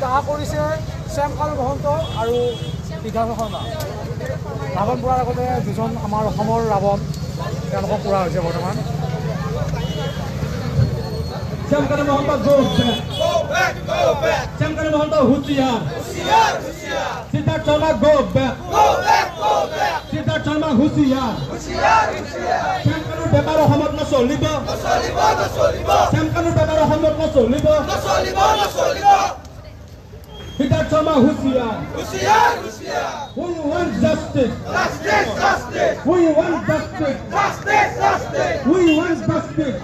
দাহ কৰিছে শ্যামকানু মহন্ত আৰু বিধান শৰ্মা। ৰাৱণ পোৱাৰ আগতে দুজন আমাৰ অসমৰ ৰাৱণ তেওঁলোকক পোৱা হৈছে বৰ্তমান। Shyamkanu Mahanta go back, Shyamkanu Mahanta হুঁচিয়াৰ, Siddharth Sharma go back, Siddharth Sharma হুঁচিয়াৰ। শ্যামকানুৰ বেপাৰ অসমত নচলিব, শ্যামকানুৰ বেপাৰ অসমত নচলিব। Siddharth Sharma হুঁচিয়াৰ। We want justice. We want justice. We want justice.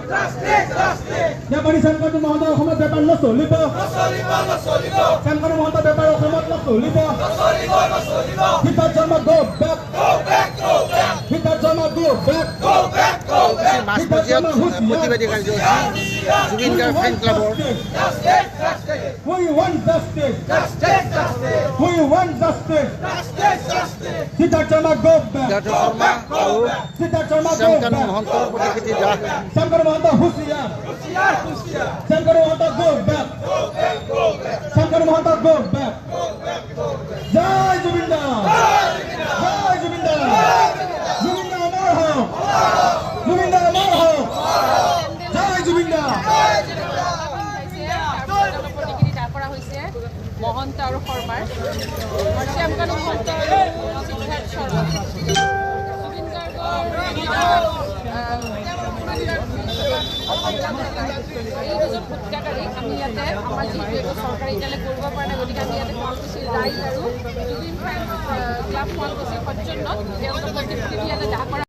Syamkanu Syamkanu Mahanta অসমত বেপাৰ নচলিব, শ্যামকানু মহন্ত বেপাৰ অসমত নচলিব। Siddharth Sharma go back, Siddharth Sharma go back। প্ৰতিবাদী কাৰ্যসূচী জুবিন গাৰ্গ ফেন ক্লাবৰ We want justice. We want justice. Siddharth Sharma go back, Siddharth Sharma go Shyamkanu back। মহন্তৰ প্ৰতিকৃতি দাহ Shyamkanu Mahanta হুঁচিয়াৰ, Shyamkanu Mahanta go back, Shyamkanu Mahanta go back। জয় জুবিন দা, জয় জুবিন দা, জুবিন দা অমৰ হওক, জুবিন দা অমৰ হওক, জয় জুবিন দা। মহন্ত আৰু শৰ্মাৰ শ্যামকানু মহন্ত সিদ্ধাৰ্থ শৰ্মা জুবিন এই দুজন ভূতকাৰী আমি ইয়াতে আমাৰ যিহেতু এইটো চৰকাৰে এতিয়ালৈ কৰিব পৰা নাই, গতিকে আমি ইয়াতে শুৱালকুছিৰ ৰাইজ আৰু জুবিন ক্লাব শুৱালকুছিৰ সৌজন্যত তেওঁলোকৰ প্ৰতিকৃতি ইয়াতে দাহ কৰা